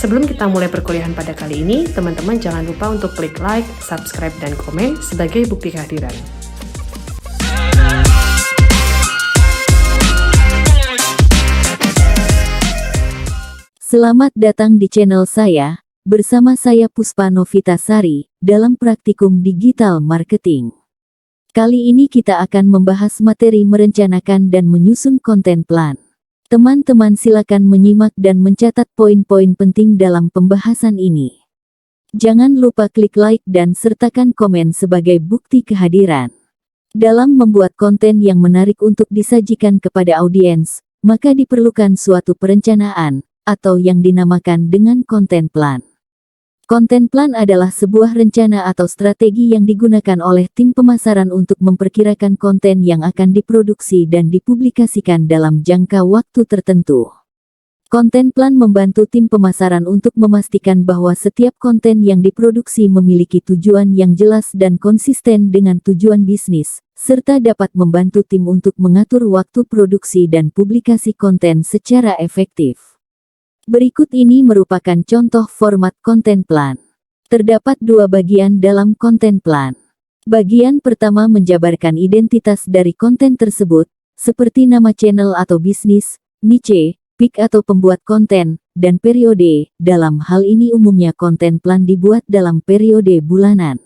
Sebelum kita mulai perkuliahan pada kali ini, teman-teman jangan lupa untuk klik like, subscribe, dan komen sebagai bukti kehadiran. Selamat datang di channel saya, bersama saya Puspa Novitasari, dalam Praktikum Digital Marketing. Kali ini kita akan membahas materi merencanakan dan menyusun konten plan. Teman-teman silakan menyimak dan mencatat poin-poin penting dalam pembahasan ini. Jangan lupa klik like dan sertakan komen sebagai bukti kehadiran. Dalam membuat konten yang menarik untuk disajikan kepada audiens, maka diperlukan suatu perencanaan, atau yang dinamakan dengan konten plan. Konten plan adalah sebuah rencana atau strategi yang digunakan oleh tim pemasaran untuk memperkirakan konten yang akan diproduksi dan dipublikasikan dalam jangka waktu tertentu. Konten plan membantu tim pemasaran untuk memastikan bahwa setiap konten yang diproduksi memiliki tujuan yang jelas dan konsisten dengan tujuan bisnis, serta dapat membantu tim untuk mengatur waktu produksi dan publikasi konten secara efektif. Berikut ini merupakan contoh format konten plan. Terdapat dua bagian dalam konten plan. Bagian pertama menjabarkan identitas dari konten tersebut, seperti nama channel atau bisnis, niche, peak atau pembuat konten, dan periode. Dalam hal ini umumnya konten plan dibuat dalam periode bulanan.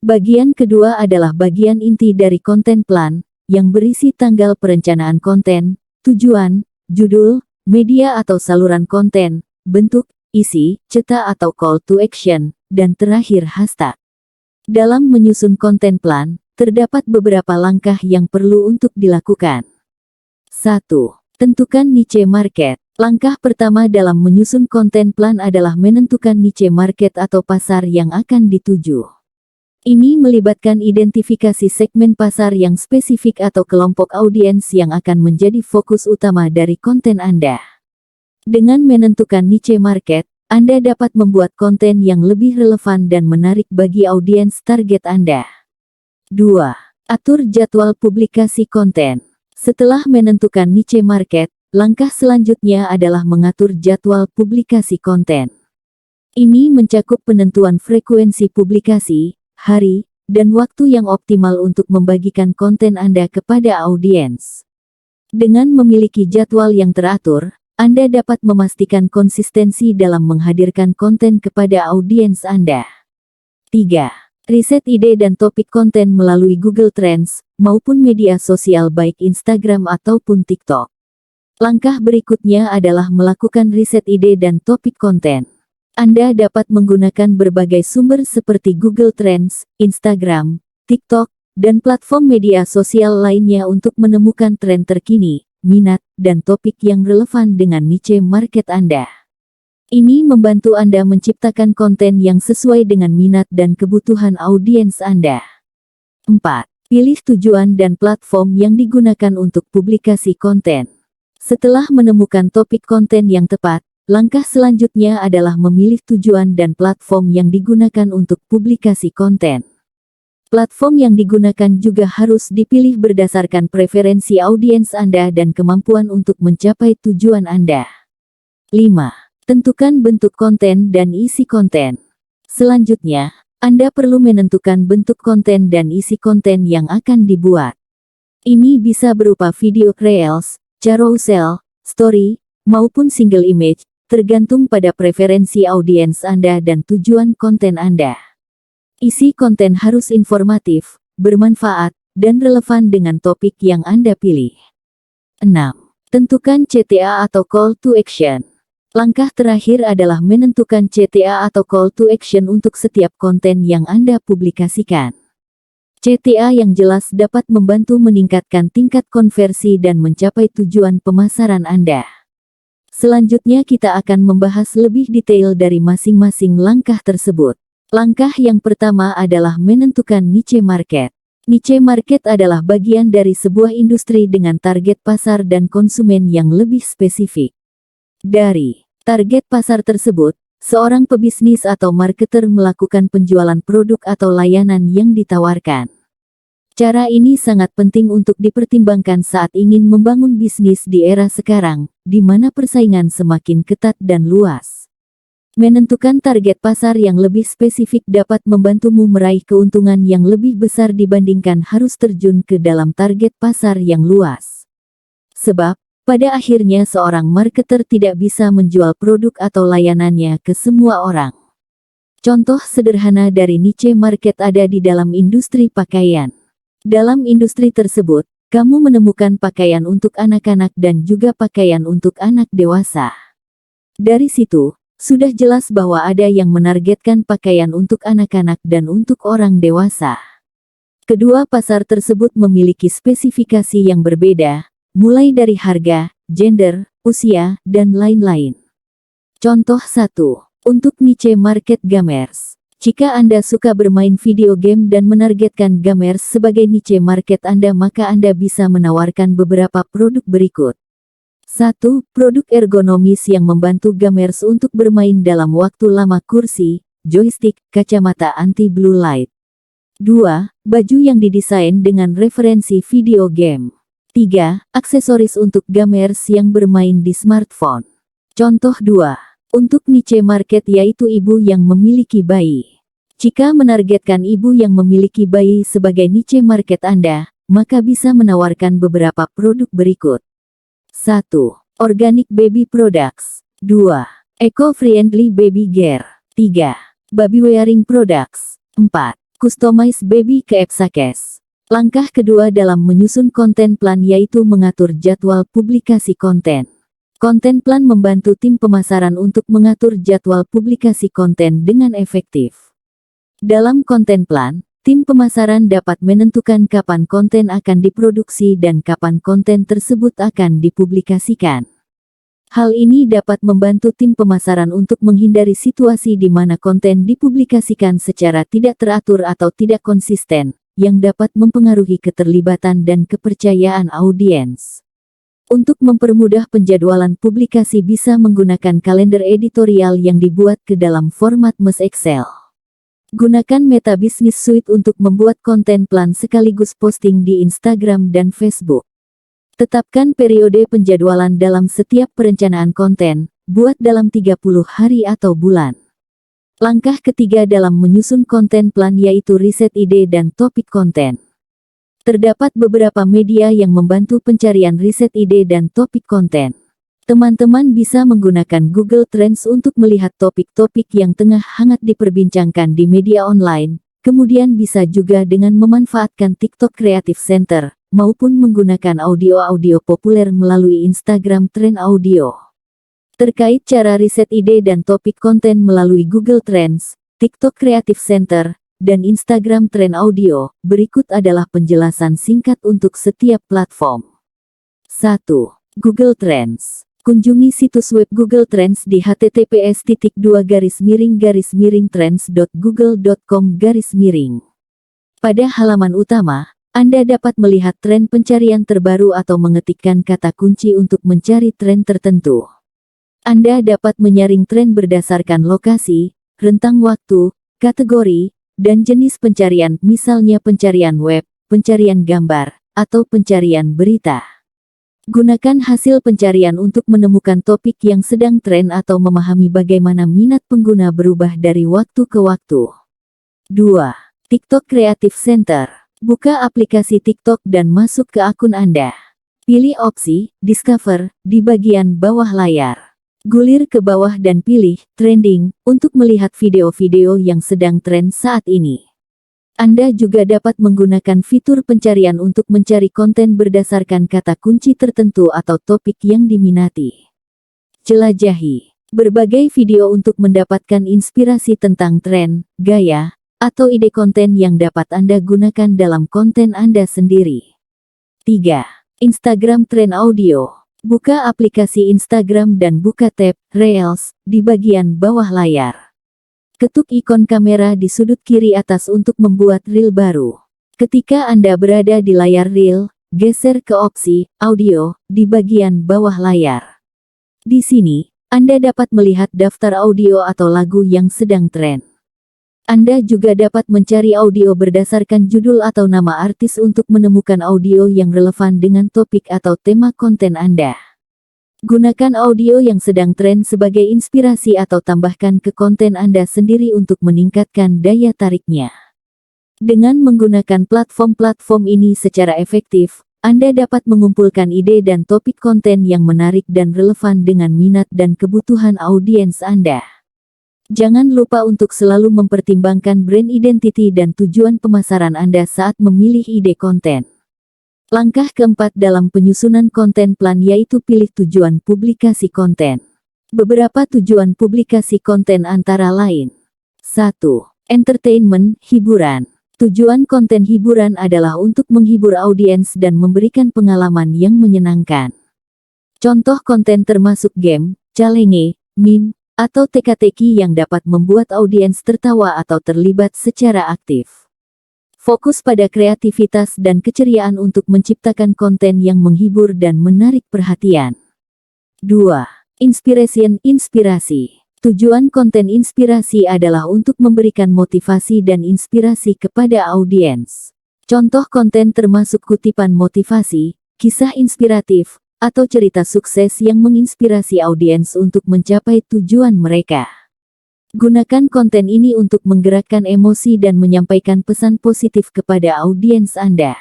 Bagian kedua adalah bagian inti dari konten plan, yang berisi tanggal perencanaan konten, tujuan, judul, media atau saluran konten, bentuk, isi, cetak atau call to action, dan terakhir hashtag. Dalam menyusun konten plan, terdapat beberapa langkah yang perlu untuk dilakukan. 1. Tentukan niche market. Langkah pertama dalam menyusun konten plan adalah menentukan niche market atau pasar yang akan dituju. Ini melibatkan identifikasi segmen pasar yang spesifik atau kelompok audiens yang akan menjadi fokus utama dari konten Anda. Dengan menentukan niche market, Anda dapat membuat konten yang lebih relevan dan menarik bagi audiens target Anda. 2. Atur jadwal publikasi konten. Setelah menentukan niche market, langkah selanjutnya adalah mengatur jadwal publikasi konten. Ini mencakup penentuan frekuensi publikasi, hari, dan waktu yang optimal untuk membagikan konten Anda kepada audiens. Dengan memiliki jadwal yang teratur, Anda dapat memastikan konsistensi dalam menghadirkan konten kepada audiens Anda. 3. Riset ide dan topik konten melalui Google Trends, maupun media sosial baik Instagram ataupun TikTok. Langkah berikutnya adalah melakukan riset ide dan topik konten. Anda dapat menggunakan berbagai sumber seperti Google Trends, Instagram, TikTok, dan platform media sosial lainnya untuk menemukan tren terkini, minat, dan topik yang relevan dengan niche market Anda. Ini membantu Anda menciptakan konten yang sesuai dengan minat dan kebutuhan audiens Anda. 4. Pilih tujuan dan platform yang digunakan untuk publikasi konten. Setelah menemukan topik konten yang tepat, langkah selanjutnya adalah memilih tujuan dan platform yang digunakan untuk publikasi konten. Platform yang digunakan juga harus dipilih berdasarkan preferensi audiens Anda dan kemampuan untuk mencapai tujuan Anda. 5. Tentukan bentuk konten dan isi konten. Selanjutnya, Anda perlu menentukan bentuk konten dan isi konten yang akan dibuat. Ini bisa berupa video reels, carousel, story, maupun single image, tergantung pada preferensi audiens Anda dan tujuan konten Anda. Isi konten harus informatif, bermanfaat, dan relevan dengan topik yang Anda pilih. 6. Tentukan CTA atau call to action. Langkah terakhir adalah menentukan CTA atau call to action untuk setiap konten yang Anda publikasikan. CTA yang jelas dapat membantu meningkatkan tingkat konversi dan mencapai tujuan pemasaran Anda. Selanjutnya kita akan membahas lebih detail dari masing-masing langkah tersebut. Langkah yang pertama adalah menentukan niche market. Niche market adalah bagian dari sebuah industri dengan target pasar dan konsumen yang lebih spesifik. Dari target pasar tersebut, seorang pebisnis atau marketer melakukan penjualan produk atau layanan yang ditawarkan. Cara ini sangat penting untuk dipertimbangkan saat ingin membangun bisnis di era sekarang, di mana persaingan semakin ketat dan luas. Menentukan target pasar yang lebih spesifik dapat membantumu meraih keuntungan yang lebih besar dibandingkan harus terjun ke dalam target pasar yang luas. Sebab, pada akhirnya seorang marketer tidak bisa menjual produk atau layanannya ke semua orang. Contoh sederhana dari niche market ada di dalam industri pakaian. Dalam industri tersebut, kamu menemukan pakaian untuk anak-anak dan juga pakaian untuk anak dewasa. Dari situ, sudah jelas bahwa ada yang menargetkan pakaian untuk anak-anak dan untuk orang dewasa. Kedua pasar tersebut memiliki spesifikasi yang berbeda, mulai dari harga, gender, usia, dan lain-lain. Contoh 1. Untuk niche market gamers. Jika Anda suka bermain video game dan menargetkan gamers sebagai niche market Anda, maka Anda bisa menawarkan beberapa produk berikut. 1. Produk ergonomis yang membantu gamers untuk bermain dalam waktu lama: kursi, joystick, kacamata anti-blue light. 2. Baju yang didesain dengan referensi video game. 3. Aksesoris untuk gamers yang bermain di smartphone. Contoh 2. Untuk niche market yaitu ibu yang memiliki bayi. Jika menargetkan ibu yang memiliki bayi sebagai niche market Anda, maka bisa menawarkan beberapa produk berikut. 1. Organic baby products. 2. Eco-friendly baby gear. 3. Baby wearing products. 4. Customized baby keepsakes. Langkah kedua dalam menyusun konten plan yaitu mengatur jadwal publikasi konten. Konten plan membantu tim pemasaran untuk mengatur jadwal publikasi konten dengan efektif. Dalam konten plan, tim pemasaran dapat menentukan kapan konten akan diproduksi dan kapan konten tersebut akan dipublikasikan. Hal ini dapat membantu tim pemasaran untuk menghindari situasi di mana konten dipublikasikan secara tidak teratur atau tidak konsisten, yang dapat mempengaruhi keterlibatan dan kepercayaan audiens. Untuk mempermudah penjadwalan publikasi bisa menggunakan kalender editorial yang dibuat ke dalam format MS Excel. Gunakan Meta Business Suite untuk membuat konten plan sekaligus posting di Instagram dan Facebook. Tetapkan periode penjadwalan dalam setiap perencanaan konten, buat dalam 30 hari atau bulan. Langkah ketiga dalam menyusun konten plan yaitu riset ide dan topik konten. Terdapat beberapa media yang membantu pencarian riset ide dan topik konten. Teman-teman bisa menggunakan Google Trends untuk melihat topik-topik yang tengah hangat diperbincangkan di media online, kemudian bisa juga dengan memanfaatkan TikTok Creative Center, maupun menggunakan audio-audio populer melalui Instagram Trend Audio. Terkait cara riset ide dan topik konten melalui Google Trends, TikTok Creative Center, dan Instagram Trend Audio, berikut adalah penjelasan singkat untuk setiap platform. 1. Google Trends. Kunjungi situs web Google Trends di https://trends.google.com. Pada halaman utama, Anda dapat melihat tren pencarian terbaru atau mengetikkan kata kunci untuk mencari tren tertentu. Anda dapat menyaring tren berdasarkan lokasi, rentang waktu, kategori, dan jenis pencarian, misalnya pencarian web, pencarian gambar, atau pencarian berita. Gunakan hasil pencarian untuk menemukan topik yang sedang tren atau memahami bagaimana minat pengguna berubah dari waktu ke waktu. 2. TikTok Creative Center. Buka aplikasi TikTok dan masuk ke akun Anda. Pilih opsi Discover di bagian bawah layar. Gulir ke bawah dan pilih Trending untuk melihat video-video yang sedang tren saat ini. Anda juga dapat menggunakan fitur pencarian untuk mencari konten berdasarkan kata kunci tertentu atau topik yang diminati. Jelajahi berbagai video untuk mendapatkan inspirasi tentang tren, gaya, atau ide konten yang dapat Anda gunakan dalam konten Anda sendiri. 3. Instagram Trend Audio. Buka aplikasi Instagram dan buka tab Reels di bagian bawah layar. Ketuk ikon kamera di sudut kiri atas untuk membuat reel baru. Ketika Anda berada di layar reel, geser ke opsi audio di bagian bawah layar. Di sini, Anda dapat melihat daftar audio atau lagu yang sedang tren. Anda juga dapat mencari audio berdasarkan judul atau nama artis untuk menemukan audio yang relevan dengan topik atau tema konten Anda. Gunakan audio yang sedang tren sebagai inspirasi atau tambahkan ke konten Anda sendiri untuk meningkatkan daya tariknya. Dengan menggunakan platform-platform ini secara efektif, Anda dapat mengumpulkan ide dan topik konten yang menarik dan relevan dengan minat dan kebutuhan audiens Anda. Jangan lupa untuk selalu mempertimbangkan brand identity dan tujuan pemasaran Anda saat memilih ide konten. Langkah keempat dalam penyusunan konten plan yaitu pilih tujuan publikasi konten. Beberapa tujuan publikasi konten antara lain. 1. Entertainment, hiburan. Tujuan konten hiburan adalah untuk menghibur audiens dan memberikan pengalaman yang menyenangkan. Contoh konten termasuk game, challenge, meme, atau teka-teki yang dapat membuat audiens tertawa atau terlibat secara aktif. Fokus pada kreativitas dan keceriaan untuk menciptakan konten yang menghibur dan menarik perhatian. 2. Inspirasi. Tujuan konten inspirasi adalah untuk memberikan motivasi dan inspirasi kepada audiens. Contoh konten termasuk kutipan motivasi, kisah inspiratif, atau cerita sukses yang menginspirasi audiens untuk mencapai tujuan mereka. Gunakan konten ini untuk menggerakkan emosi dan menyampaikan pesan positif kepada audiens Anda.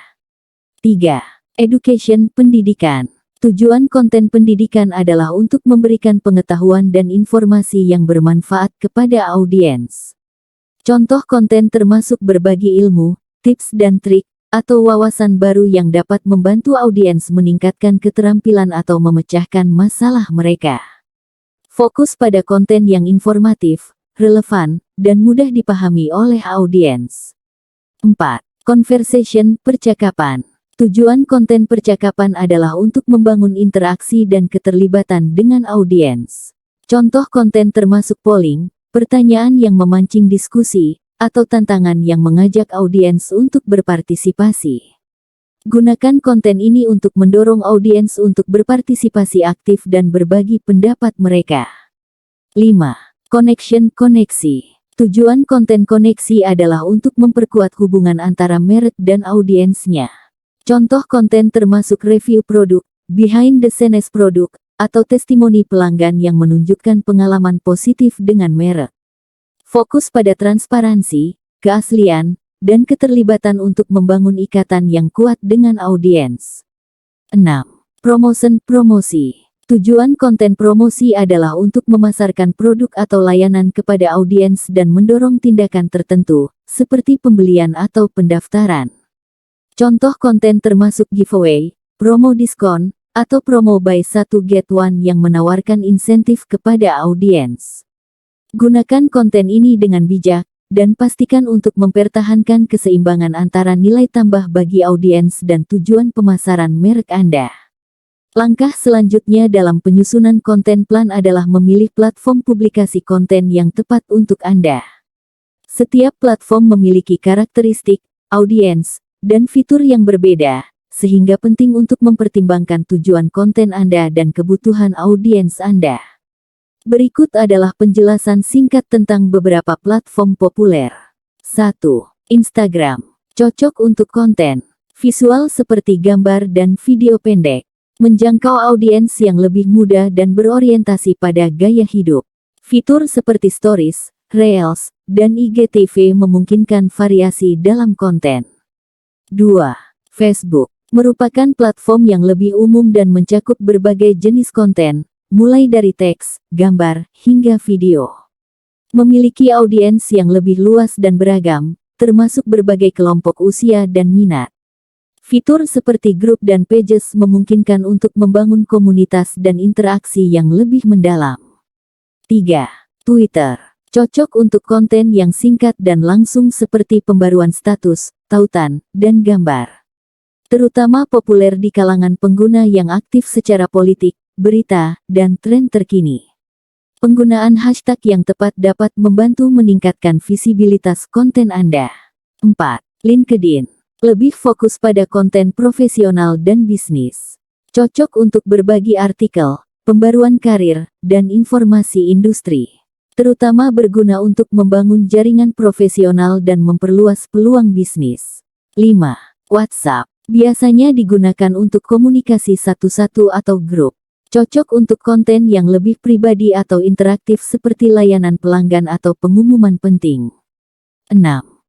3. Education, pendidikan. Tujuan konten pendidikan adalah untuk memberikan pengetahuan dan informasi yang bermanfaat kepada audiens. Contoh konten termasuk berbagi ilmu, tips dan trik, atau wawasan baru yang dapat membantu audiens meningkatkan keterampilan atau memecahkan masalah mereka. Fokus pada konten yang informatif, relevan, dan mudah dipahami oleh audiens. 4. Conversation, percakapan. Tujuan konten percakapan adalah untuk membangun interaksi dan keterlibatan dengan audiens. Contoh konten termasuk polling, pertanyaan yang memancing diskusi, atau tantangan yang mengajak audiens untuk berpartisipasi. Gunakan konten ini untuk mendorong audiens untuk berpartisipasi aktif dan berbagi pendapat mereka. 5. Koneksi. Tujuan konten koneksi adalah untuk memperkuat hubungan antara merek dan audiensnya. Contoh konten termasuk review produk, behind the scenes produk, atau testimoni pelanggan yang menunjukkan pengalaman positif dengan merek. Fokus pada transparansi, keaslian, dan keterlibatan untuk membangun ikatan yang kuat dengan audiens. 6. Promosi. Tujuan konten promosi adalah untuk memasarkan produk atau layanan kepada audiens dan mendorong tindakan tertentu, seperti pembelian atau pendaftaran. Contoh konten termasuk giveaway, promo diskon, atau promo buy 1 get 1 yang menawarkan insentif kepada audiens. Gunakan konten ini dengan bijak, dan pastikan untuk mempertahankan keseimbangan antara nilai tambah bagi audiens dan tujuan pemasaran merek Anda. Langkah selanjutnya dalam penyusunan konten plan adalah memilih platform publikasi konten yang tepat untuk Anda. Setiap platform memiliki karakteristik, audiens, dan fitur yang berbeda, sehingga penting untuk mempertimbangkan tujuan konten Anda dan kebutuhan audiens Anda. Berikut adalah penjelasan singkat tentang beberapa platform populer. 1. Instagram. Cocok untuk konten visual seperti gambar dan video pendek. Menjangkau audiens yang lebih muda dan berorientasi pada gaya hidup. Fitur seperti Stories, Reels, dan IGTV memungkinkan variasi dalam konten. 2. Facebook. Merupakan platform yang lebih umum dan mencakup berbagai jenis konten, mulai dari teks, gambar, hingga video. Memiliki audiens yang lebih luas dan beragam, termasuk berbagai kelompok usia dan minat. Fitur seperti grup dan pages memungkinkan untuk membangun komunitas dan interaksi yang lebih mendalam. 3. Twitter. Cocok untuk konten yang singkat dan langsung seperti pembaruan status, tautan, dan gambar. Terutama populer di kalangan pengguna yang aktif secara politik, berita, dan tren terkini. Penggunaan hashtag yang tepat dapat membantu meningkatkan visibilitas konten Anda. 4. LinkedIn. Lebih fokus pada konten profesional dan bisnis. Cocok untuk berbagi artikel, pembaruan karir, dan informasi industri. Terutama berguna untuk membangun jaringan profesional dan memperluas peluang bisnis. 5. WhatsApp. Biasanya digunakan untuk komunikasi satu-satu atau grup. Cocok untuk konten yang lebih pribadi atau interaktif seperti layanan pelanggan atau pengumuman penting. 6.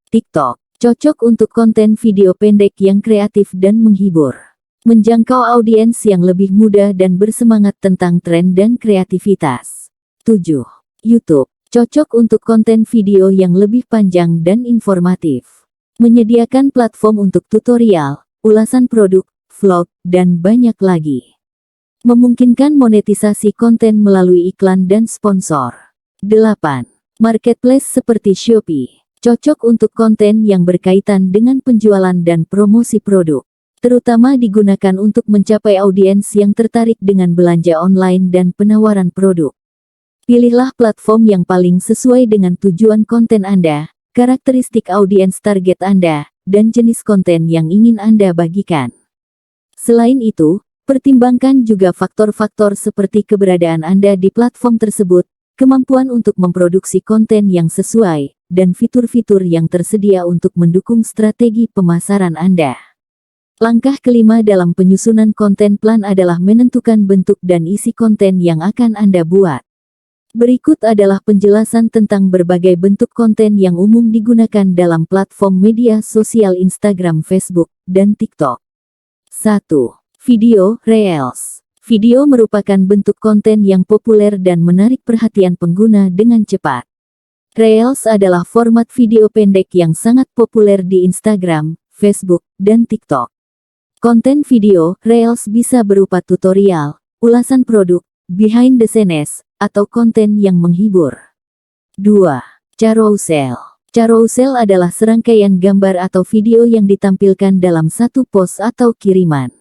TikTok. Cocok untuk konten video pendek yang kreatif dan menghibur. Menjangkau audiens yang lebih muda dan bersemangat tentang tren dan kreativitas. 7. YouTube. Cocok untuk konten video yang lebih panjang dan informatif. Menyediakan platform untuk tutorial, ulasan produk, vlog, dan banyak lagi. Memungkinkan monetisasi konten melalui iklan dan sponsor. 8. Marketplace seperti Shopee. Cocok untuk konten yang berkaitan dengan penjualan dan promosi produk. Terutama digunakan untuk mencapai audiens yang tertarik dengan belanja online dan penawaran produk. Pilihlah platform yang paling sesuai dengan tujuan konten Anda, karakteristik audiens target Anda, dan jenis konten yang ingin Anda bagikan. Selain itu, pertimbangkan juga faktor-faktor seperti keberadaan Anda di platform tersebut, kemampuan untuk memproduksi konten yang sesuai, dan fitur-fitur yang tersedia untuk mendukung strategi pemasaran Anda. Langkah kelima dalam penyusunan konten plan adalah menentukan bentuk dan isi konten yang akan Anda buat. Berikut adalah penjelasan tentang berbagai bentuk konten yang umum digunakan dalam platform media sosial Instagram, Facebook, dan TikTok. 1. Video Reels. Video merupakan bentuk konten yang populer dan menarik perhatian pengguna dengan cepat. Reels adalah format video pendek yang sangat populer di Instagram, Facebook, dan TikTok. Konten video Reels bisa berupa tutorial, ulasan produk, behind the scenes, atau konten yang menghibur. 2. Carousel. Carousel adalah serangkaian gambar atau video yang ditampilkan dalam satu post atau kiriman.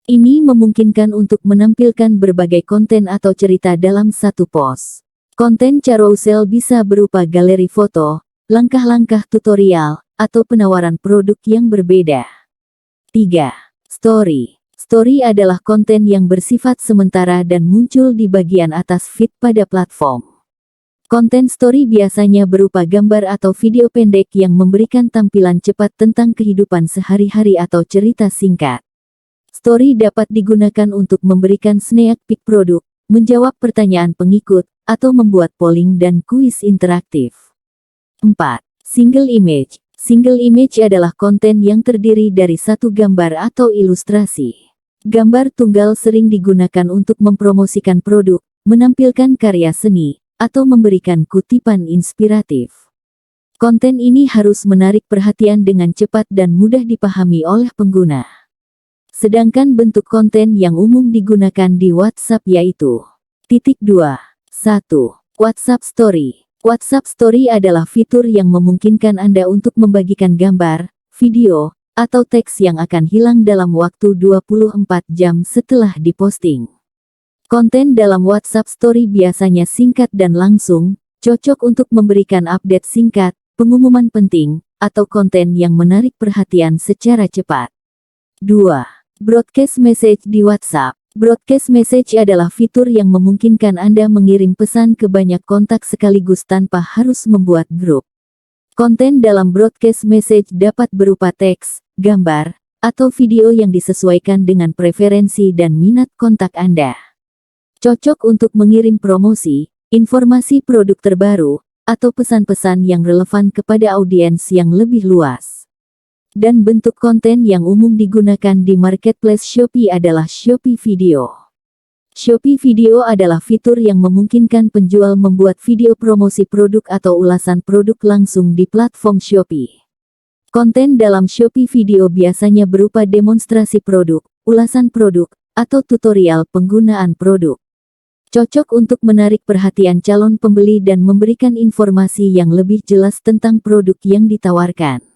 Ini memungkinkan untuk menampilkan berbagai konten atau cerita dalam satu post. Konten carousel bisa berupa galeri foto, langkah-langkah tutorial, atau penawaran produk yang berbeda. 3. Story. Story adalah konten yang bersifat sementara dan muncul di bagian atas feed pada platform. Konten story biasanya berupa gambar atau video pendek yang memberikan tampilan cepat tentang kehidupan sehari-hari atau cerita singkat. Story dapat digunakan untuk memberikan sneak peek produk, menjawab pertanyaan pengikut, atau membuat polling dan kuis interaktif. 4. Single image. Single image adalah konten yang terdiri dari satu gambar atau ilustrasi. Gambar tunggal sering digunakan untuk mempromosikan produk, menampilkan karya seni, atau memberikan kutipan inspiratif. Konten ini harus menarik perhatian dengan cepat dan mudah dipahami oleh pengguna. Sedangkan bentuk konten yang umum digunakan di WhatsApp yaitu 2. 1. WhatsApp Story. WhatsApp Story adalah fitur yang memungkinkan Anda untuk membagikan gambar, video, atau teks yang akan hilang dalam waktu 24 jam setelah diposting. Konten dalam WhatsApp Story biasanya singkat dan langsung, cocok untuk memberikan update singkat, pengumuman penting, atau konten yang menarik perhatian secara cepat. 2. Broadcast message di WhatsApp. Broadcast message adalah fitur yang memungkinkan Anda mengirim pesan ke banyak kontak sekaligus tanpa harus membuat grup. Konten dalam broadcast message dapat berupa teks, gambar, atau video yang disesuaikan dengan preferensi dan minat kontak Anda. Cocok untuk mengirim promosi, informasi produk terbaru, atau pesan-pesan yang relevan kepada audiens yang lebih luas. Dan bentuk konten yang umum digunakan di marketplace Shopee adalah Shopee Video. Shopee Video adalah fitur yang memungkinkan penjual membuat video promosi produk atau ulasan produk langsung di platform Shopee. Konten dalam Shopee Video biasanya berupa demonstrasi produk, ulasan produk, atau tutorial penggunaan produk. Cocok untuk menarik perhatian calon pembeli dan memberikan informasi yang lebih jelas tentang produk yang ditawarkan.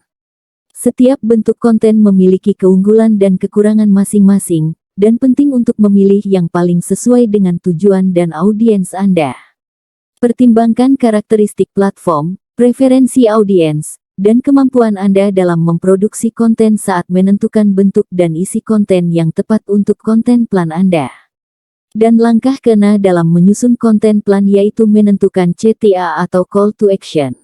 Setiap bentuk konten memiliki keunggulan dan kekurangan masing-masing, dan penting untuk memilih yang paling sesuai dengan tujuan dan audiens Anda. Pertimbangkan karakteristik platform, preferensi audiens, dan kemampuan Anda dalam memproduksi konten saat menentukan bentuk dan isi konten yang tepat untuk konten plan Anda. Dan langkah keenam dalam menyusun konten plan yaitu menentukan CTA atau Call to Action.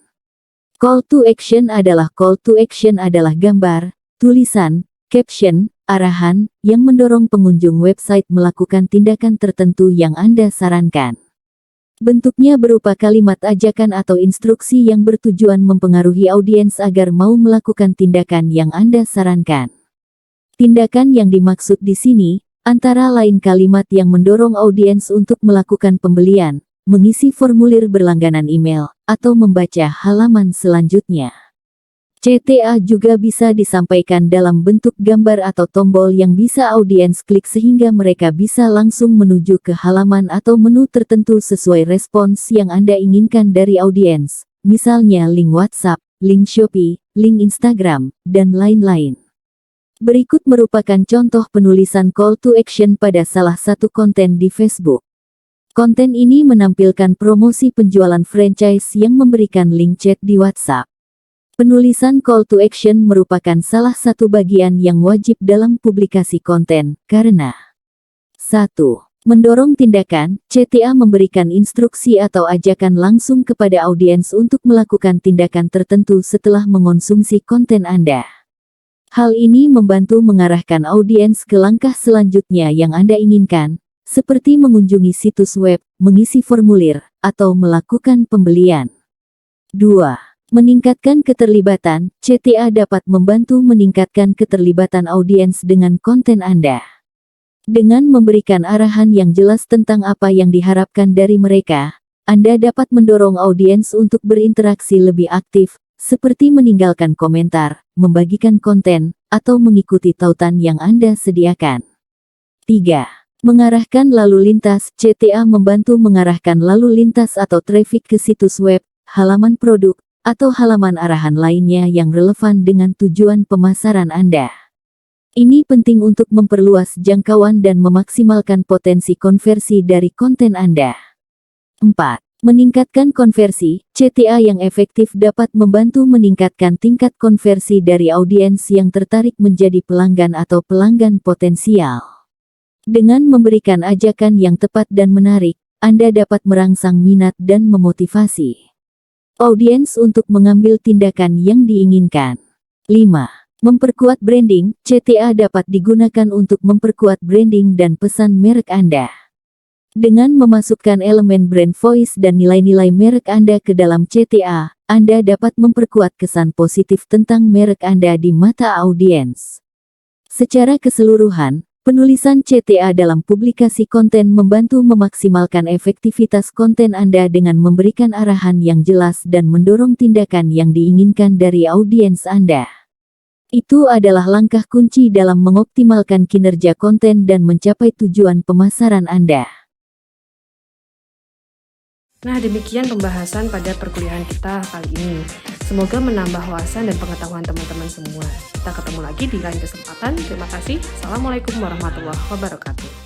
Call to action adalah gambar, tulisan, caption, arahan, yang mendorong pengunjung website melakukan tindakan tertentu yang Anda sarankan. Bentuknya berupa kalimat ajakan atau instruksi yang bertujuan mempengaruhi audiens agar mau melakukan tindakan yang Anda sarankan. Tindakan yang dimaksud di sini, antara lain kalimat yang mendorong audiens untuk melakukan pembelian, mengisi formulir berlangganan email, atau membaca halaman selanjutnya. CTA juga bisa disampaikan dalam bentuk gambar atau tombol yang bisa audiens klik sehingga mereka bisa langsung menuju ke halaman atau menu tertentu sesuai respons yang Anda inginkan dari audiens, misalnya link WhatsApp, link Shopee, link Instagram, dan lain-lain. Berikut merupakan contoh penulisan call to action pada salah satu konten di Facebook. Konten ini menampilkan promosi penjualan franchise yang memberikan link chat di WhatsApp. Penulisan call to action merupakan salah satu bagian yang wajib dalam publikasi konten, karena 1. Mendorong tindakan, CTA memberikan instruksi atau ajakan langsung kepada audiens untuk melakukan tindakan tertentu setelah mengonsumsi konten Anda. Hal ini membantu mengarahkan audiens ke langkah selanjutnya yang Anda inginkan, seperti mengunjungi situs web, mengisi formulir, atau melakukan pembelian. 2. Meningkatkan keterlibatan, CTA dapat membantu meningkatkan keterlibatan audiens dengan konten Anda. Dengan memberikan arahan yang jelas tentang apa yang diharapkan dari mereka, Anda dapat mendorong audiens untuk berinteraksi lebih aktif, seperti meninggalkan komentar, membagikan konten, atau mengikuti tautan yang Anda sediakan. 3. Mengarahkan lalu lintas, CTA membantu mengarahkan lalu lintas atau traffic ke situs web, halaman produk, atau halaman arahan lainnya yang relevan dengan tujuan pemasaran Anda. Ini penting untuk memperluas jangkauan dan memaksimalkan potensi konversi dari konten Anda. 4. Meningkatkan konversi, CTA yang efektif dapat membantu meningkatkan tingkat konversi dari audiens yang tertarik menjadi pelanggan atau pelanggan potensial. Dengan memberikan ajakan yang tepat dan menarik, Anda dapat merangsang minat dan memotivasi audiens untuk mengambil tindakan yang diinginkan. 5. Memperkuat branding, CTA dapat digunakan untuk memperkuat branding dan pesan merek Anda. Dengan memasukkan elemen brand voice dan nilai-nilai merek Anda ke dalam CTA, Anda dapat memperkuat kesan positif tentang merek Anda di mata audiens. Secara keseluruhan, penulisan CTA dalam publikasi konten membantu memaksimalkan efektivitas konten Anda dengan memberikan arahan yang jelas dan mendorong tindakan yang diinginkan dari audiens Anda. Itu adalah langkah kunci dalam mengoptimalkan kinerja konten dan mencapai tujuan pemasaran Anda. Nah, demikian pembahasan pada perkuliahan kita kali ini. Semoga menambah wawasan dan pengetahuan teman-teman semua. Kita ketemu lagi di lain kesempatan. Terima kasih. Assalamualaikum warahmatullahi wabarakatuh.